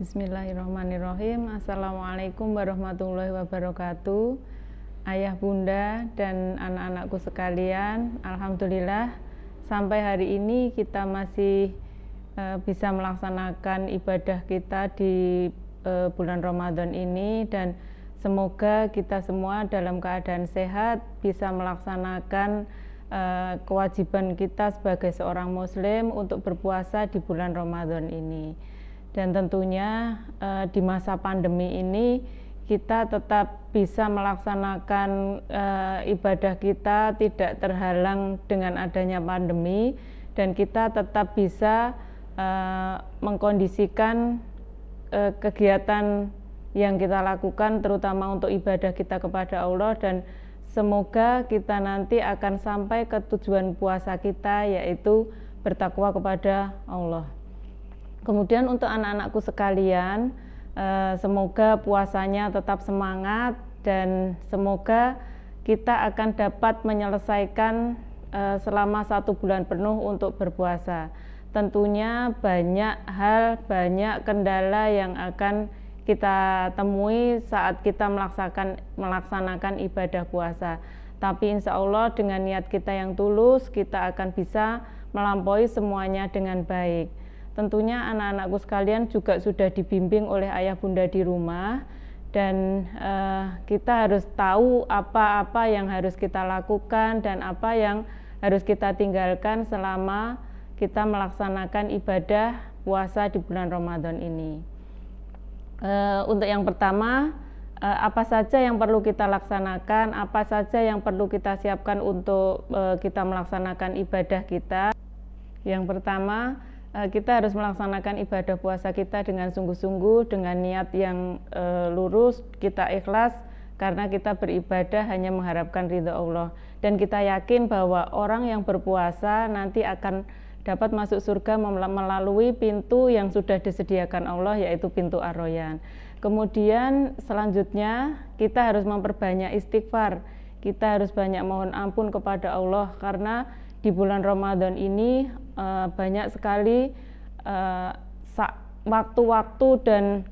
Bismillahirrahmanirrahim. Assalamualaikum warahmatullahi wabarakatuh. Ayah, bunda, dan anak-anakku sekalian, alhamdulillah sampai hari ini kita masih bisa melaksanakan ibadah kita di bulan Ramadan ini, dan semoga kita semua dalam keadaan sehat bisa melaksanakan kewajiban kita sebagai seorang muslim untuk berpuasa di bulan Ramadan ini. Dan tentunya di masa pandemi ini kita tetap bisa melaksanakan ibadah kita tidak terhalang dengan adanya pandemi, dan kita tetap bisa mengkondisikan kegiatan yang kita lakukan terutama untuk ibadah kita kepada Allah, dan semoga kita nanti akan sampai ke tujuan puasa kita, yaitu bertakwa kepada Allah. Kemudian untuk anak-anakku sekalian, semoga puasanya tetap semangat, dan semoga kita akan dapat menyelesaikan selama 1 bulan penuh untuk berpuasa. Tentunya banyak hal, banyak kendala yang akan kita temui saat kita melaksanakan ibadah puasa. Tapi insya Allah dengan niat kita yang tulus, kita akan bisa melampaui semuanya dengan baik. Tentunya anak-anakku sekalian juga sudah dibimbing oleh ayah bunda di rumah, dan kita harus tahu apa-apa yang harus kita lakukan dan apa yang harus kita tinggalkan selama kita melaksanakan ibadah puasa di bulan Ramadan ini. Untuk yang pertama, apa saja yang perlu kita laksanakan, apa saja yang perlu kita siapkan untuk kita melaksanakan ibadah kita. Yang pertama, kita harus melaksanakan ibadah puasa kita dengan sungguh-sungguh, dengan niat yang lurus, kita ikhlas karena kita beribadah hanya mengharapkan ridha Allah, dan kita yakin bahwa orang yang berpuasa nanti akan dapat masuk surga melalui pintu yang sudah disediakan Allah, yaitu pintu Ar-Rayyan. Kemudian selanjutnya kita harus memperbanyak istighfar, kita harus banyak mohon ampun kepada Allah, karena di bulan Ramadan ini banyak sekali waktu-waktu dan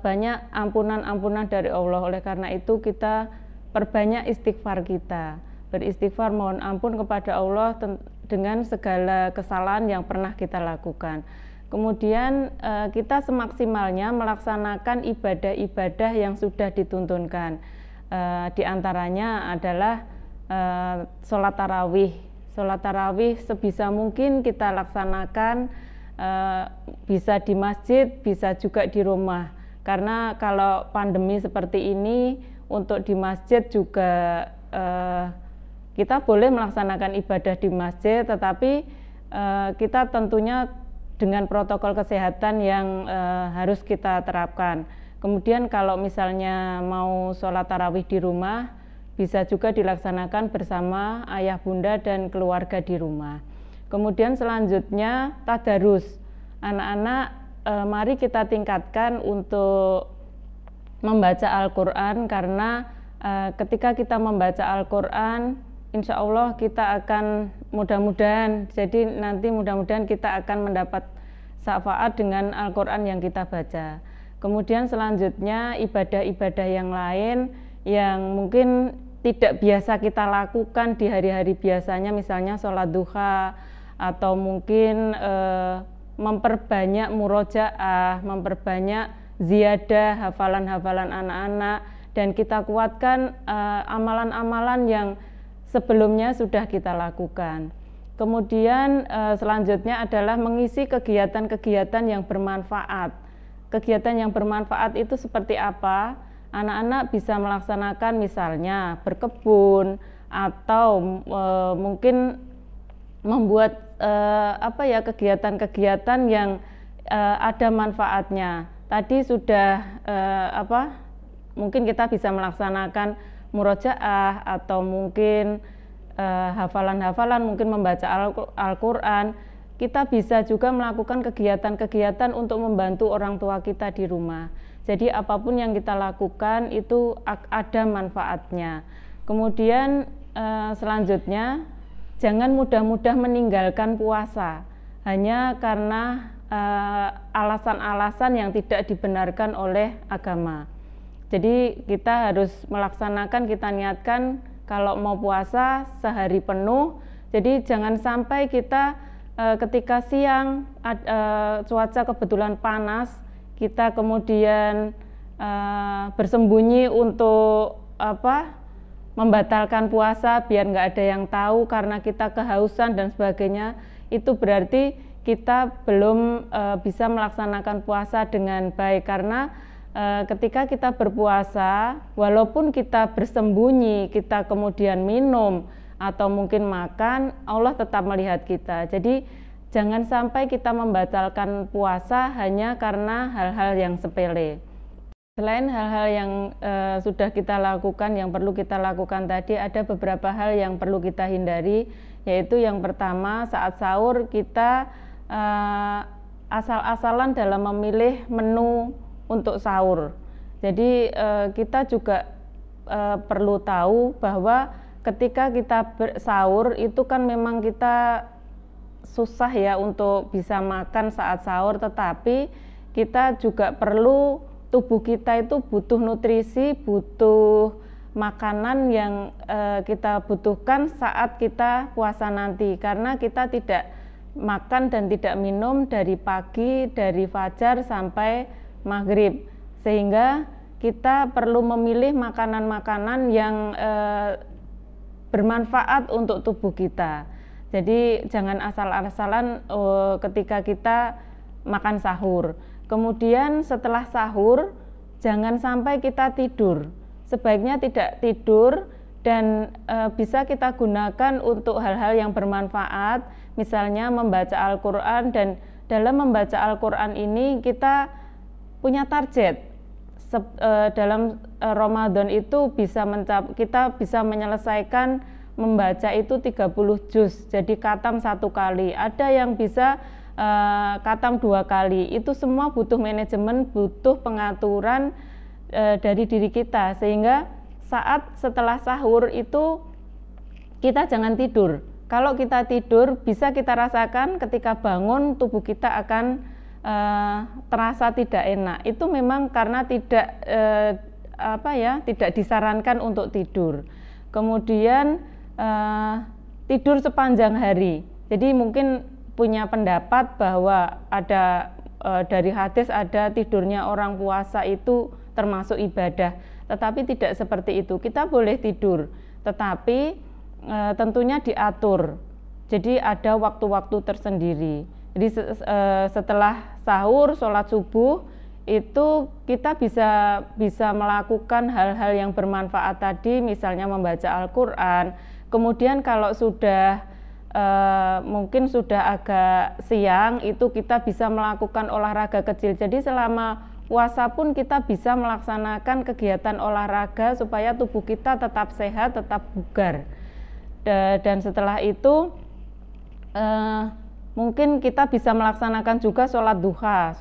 banyak ampunan-ampunan dari Allah. Oleh karena itu kita perbanyak istighfar kita, beristighfar mohon ampun kepada Allah dengan segala kesalahan yang pernah kita lakukan. Kemudian kita semaksimalnya melaksanakan ibadah-ibadah yang sudah dituntunkan. Di antaranya adalah sholat tarawih. Sholat tarawih sebisa mungkin kita laksanakan, bisa di masjid, bisa juga di rumah. Karena kalau pandemi seperti ini, untuk di masjid juga kita boleh melaksanakan ibadah di masjid, tetapi kita tentunya dengan protokol kesehatan yang harus kita terapkan. Kemudian kalau misalnya mau sholat tarawih di rumah, bisa juga dilaksanakan bersama ayah bunda dan keluarga di rumah. Kemudian selanjutnya tadarus. Anak-anak, mari kita tingkatkan untuk membaca Al-Quran, karena ketika kita membaca Al-Quran, insya Allah kita akan mudah-mudahan kita akan mendapat syafaat dengan Al-Quran yang kita baca. Kemudian selanjutnya ibadah-ibadah yang lain yang mungkin tidak biasa kita lakukan di hari-hari biasanya, misalnya sholat duha, atau mungkin memperbanyak murojaah, memperbanyak ziyadah, hafalan-hafalan anak-anak, dan kita kuatkan amalan-amalan yang sebelumnya sudah kita lakukan. Kemudian selanjutnya adalah mengisi kegiatan-kegiatan yang bermanfaat. Kegiatan yang bermanfaat itu seperti apa? Anak-anak bisa melaksanakan misalnya berkebun, atau mungkin membuat kegiatan-kegiatan yang ada manfaatnya. Tadi sudah mungkin kita bisa melaksanakan murojaah, atau mungkin hafalan-hafalan, mungkin membaca Al-Quran. Kita bisa juga melakukan kegiatan-kegiatan untuk membantu orang tua kita di rumah. Jadi apapun yang kita lakukan itu ada manfaatnya. Kemudian selanjutnya, jangan mudah-mudah meninggalkan puasa hanya karena alasan-alasan yang tidak dibenarkan oleh agama. Jadi kita harus melaksanakan, kita niatkan kalau mau puasa sehari penuh. Jadi jangan sampai kita ketika siang cuaca kebetulan panas, kita kemudian bersembunyi untuk membatalkan puasa biar nggak ada yang tahu karena kita kehausan dan sebagainya. Itu berarti kita belum bisa melaksanakan puasa dengan baik, karena ketika kita berpuasa, walaupun kita bersembunyi, kita kemudian minum atau mungkin makan, Allah tetap melihat kita. Jadi jangan sampai kita membatalkan puasa hanya karena hal-hal yang sepele. Selain hal-hal yang sudah kita lakukan, yang perlu kita lakukan tadi, ada beberapa hal yang perlu kita hindari, yaitu yang pertama, saat sahur kita asal-asalan dalam memilih menu untuk sahur. Jadi kita juga perlu tahu bahwa ketika kita bersahur itu kan memang kita susah ya untuk bisa makan saat sahur, tetapi kita juga perlu, tubuh kita itu butuh nutrisi, butuh makanan yang kita butuhkan saat kita puasa nanti, karena kita tidak makan dan tidak minum dari pagi, dari fajar sampai maghrib, sehingga kita perlu memilih makanan-makanan yang bermanfaat untuk tubuh kita. Jadi jangan asal-asalan ketika kita makan sahur. Kemudian setelah sahur jangan sampai kita tidur. Sebaiknya tidak tidur dan bisa kita gunakan untuk hal-hal yang bermanfaat, misalnya membaca Al-Quran. Dan dalam membaca Al-Quran ini kita punya target. Dalam Ramadan itu kita bisa menyelesaikan membaca itu 30 juz, jadi khatam 1 kali. Ada yang bisa khatam 2 kali. Itu semua butuh manajemen, butuh pengaturan dari diri kita, sehingga saat setelah sahur itu kita jangan tidur. Kalau kita tidur, bisa kita rasakan ketika bangun tubuh kita akan terasa tidak enak. Itu memang karena tidak tidak disarankan untuk tidur. Kemudian tidur sepanjang hari. Jadi mungkin punya pendapat bahwa ada dari hadis ada tidurnya orang puasa itu termasuk ibadah. Tetapi tidak seperti itu. Kita boleh tidur, tetapi tentunya diatur. Jadi ada waktu-waktu tersendiri. Jadi setelah sahur, sholat subuh, itu kita bisa melakukan hal-hal yang bermanfaat tadi, misalnya membaca Al-Quran. Kemudian kalau sudah mungkin sudah agak siang, itu kita bisa melakukan olahraga kecil. Jadi selama puasa pun kita bisa melaksanakan kegiatan olahraga supaya tubuh kita tetap sehat, tetap bugar. Dan setelah itu mungkin kita bisa melaksanakan juga sholat duha.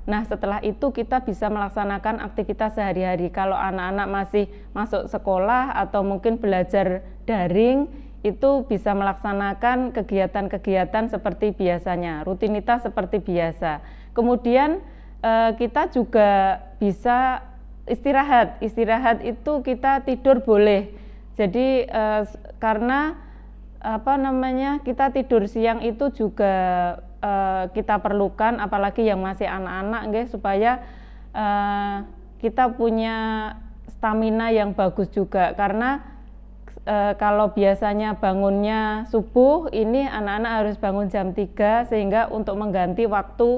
Nah setelah itu kita bisa melaksanakan aktivitas sehari-hari. Kalau anak-anak masih masuk sekolah atau mungkin belajar daring, itu bisa melaksanakan kegiatan-kegiatan seperti biasanya, rutinitas seperti biasa. Kemudian kita juga bisa istirahat. Istirahat itu kita tidur boleh. Jadi karena kita tidur siang itu juga kita perlukan, apalagi yang masih anak-anak nggih, supaya kita punya stamina yang bagus juga. Karena kalau biasanya bangunnya subuh, ini anak-anak harus bangun jam 3 sehingga untuk mengganti waktu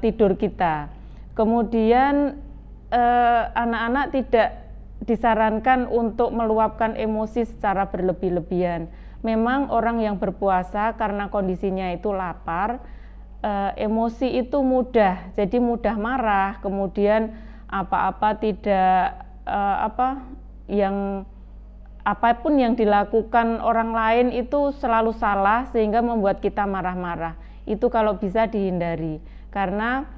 tidur kita. Kemudian anak-anak tidak disarankan untuk meluapkan emosi secara berlebih-lebihan. Memang orang yang berpuasa karena kondisinya itu lapar, emosi itu mudah, jadi mudah marah, kemudian apapun yang dilakukan orang lain itu selalu salah sehingga membuat kita marah-marah. Itu kalau bisa dihindari, karena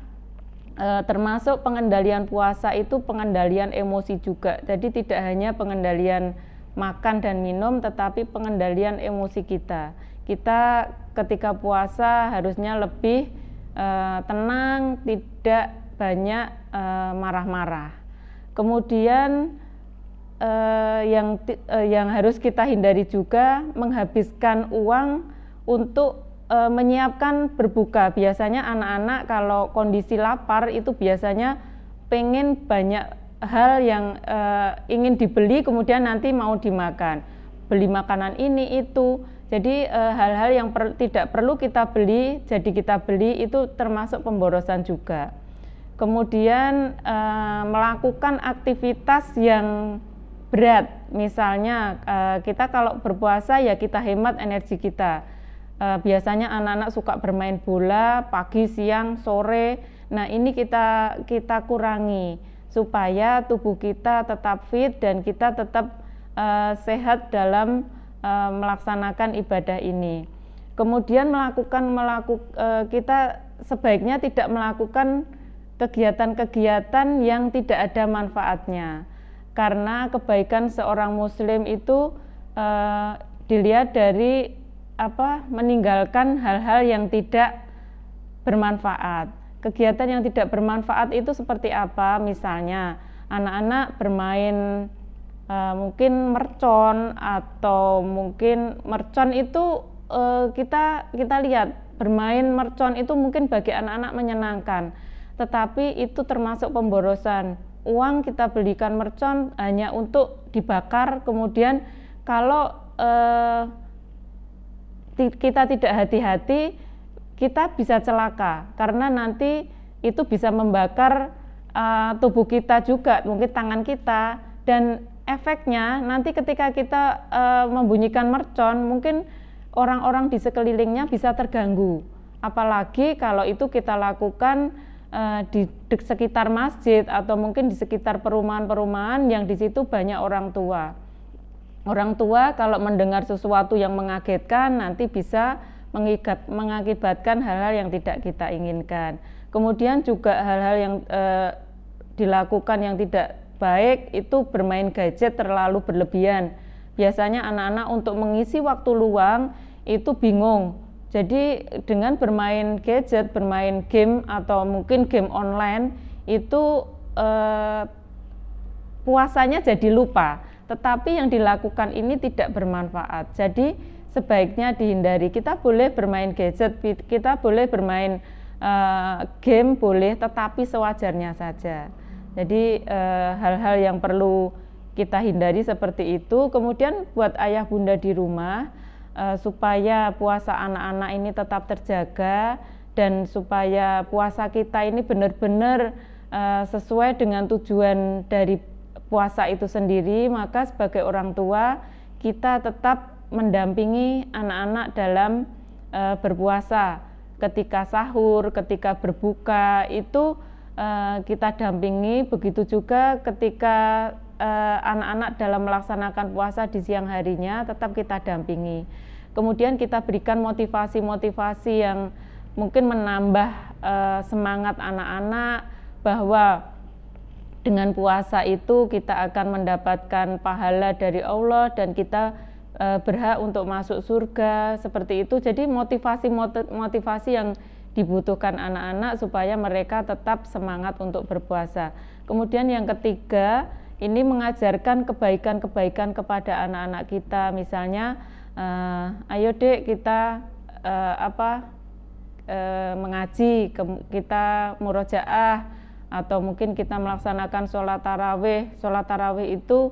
termasuk pengendalian puasa itu pengendalian emosi juga. Jadi tidak hanya pengendalian makan dan minum, tetapi pengendalian emosi kita. Kita ketika puasa harusnya lebih tenang, tidak banyak marah-marah. Kemudian yang harus kita hindari juga menghabiskan uang untuk menyiapkan berbuka. Biasanya anak-anak kalau kondisi lapar itu biasanya pengen banyak hal yang ingin dibeli kemudian nanti mau dimakan, beli makanan ini itu. Jadi hal-hal yang tidak perlu kita beli jadi kita beli itu termasuk pemborosan juga. Kemudian melakukan aktivitas yang berat, misalnya kita kalau berpuasa ya kita hemat energi kita. Biasanya anak-anak suka bermain bola pagi, siang, sore. Nah ini kita kurangi supaya tubuh kita tetap fit dan kita tetap sehat dalam melaksanakan ibadah ini. Kemudian kita sebaiknya tidak melakukan kegiatan-kegiatan yang tidak ada manfaatnya, karena kebaikan seorang muslim itu dilihat dari meninggalkan hal-hal yang tidak bermanfaat. Kegiatan yang tidak bermanfaat itu seperti apa? Misalnya anak-anak bermain mungkin mercon, atau mungkin mercon itu kita lihat bermain mercon itu mungkin bagi anak-anak menyenangkan, tetapi itu termasuk pemborosan. Uang kita belikan mercon hanya untuk dibakar, kemudian kalau kita tidak hati-hati kita bisa celaka, karena nanti itu bisa membakar tubuh kita juga, mungkin tangan kita, dan efeknya nanti ketika kita membunyikan mercon mungkin orang-orang di sekelilingnya bisa terganggu, apalagi kalau itu kita lakukan di sekitar masjid atau mungkin di sekitar perumahan-perumahan yang di situ banyak orang tua. Orang tua kalau mendengar sesuatu yang mengagetkan nanti bisa mengakibatkan hal-hal yang tidak kita inginkan. Kemudian juga hal-hal yang dilakukan yang tidak baik itu bermain gadget terlalu berlebihan. Biasanya anak-anak untuk mengisi waktu luang itu bingung. Jadi dengan bermain gadget, bermain game atau mungkin game online itu puasanya jadi lupa. Tetapi yang dilakukan ini tidak bermanfaat. Jadi sebaiknya dihindari. Kita boleh bermain gadget, kita boleh bermain game boleh, tetapi sewajarnya saja. Jadi hal-hal yang perlu kita hindari seperti itu. Kemudian buat ayah bunda di rumah supaya puasa anak-anak ini tetap terjaga dan supaya puasa kita ini benar-benar sesuai dengan tujuan dari puasa itu sendiri, maka sebagai orang tua kita tetap mendampingi anak-anak dalam berpuasa. Ketika sahur, ketika berbuka itu kita dampingi, begitu juga ketika anak-anak dalam melaksanakan puasa di siang harinya tetap kita dampingi. Kemudian kita berikan motivasi-motivasi yang mungkin menambah semangat anak-anak bahwa dengan puasa itu kita akan mendapatkan pahala dari Allah dan kita berhak untuk masuk surga, seperti itu. Jadi motivasi yang dibutuhkan anak-anak supaya mereka tetap semangat untuk berpuasa. Kemudian yang ketiga, ini mengajarkan kebaikan-kebaikan kepada anak-anak kita. Misalnya, ayo dek kita mengaji, kita murojaah, atau mungkin kita melaksanakan sholat tarawih. Sholat tarawih itu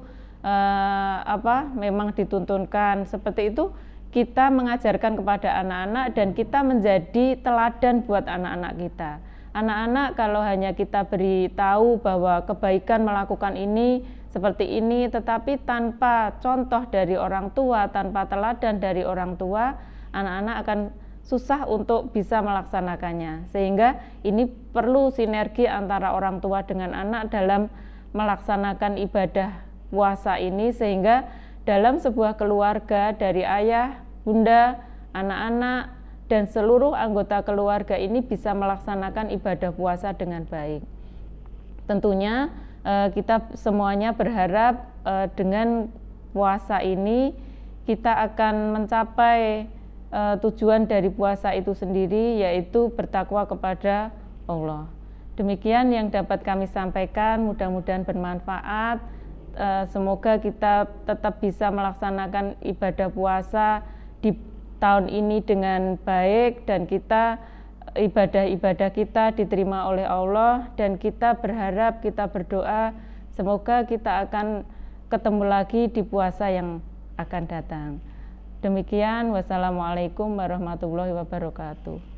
memang dituntunkan. Seperti itu kita mengajarkan kepada anak-anak dan kita menjadi teladan buat anak-anak kita. Anak-anak kalau hanya kita beritahu bahwa kebaikan melakukan ini seperti ini, tetapi tanpa contoh dari orang tua, tanpa teladan dari orang tua, anak-anak akan susah untuk bisa melaksanakannya. Sehingga ini perlu sinergi antara orang tua dengan anak dalam melaksanakan ibadah puasa ini, sehingga dalam sebuah keluarga dari ayah, bunda, anak-anak, dan seluruh anggota keluarga ini bisa melaksanakan ibadah puasa dengan baik. Tentunya kita semuanya berharap dengan puasa ini kita akan mencapai tujuan dari puasa itu sendiri, yaitu bertakwa kepada Allah. Demikian yang dapat kami sampaikan, mudah-mudahan bermanfaat. Semoga kita tetap bisa melaksanakan ibadah puasa di tahun ini dengan baik, dan kita ibadah-ibadah kita diterima oleh Allah, dan kita berharap, kita berdoa semoga kita akan ketemu lagi di puasa yang akan datang. Demikian, wassalamualaikum warahmatullahi wabarakatuh.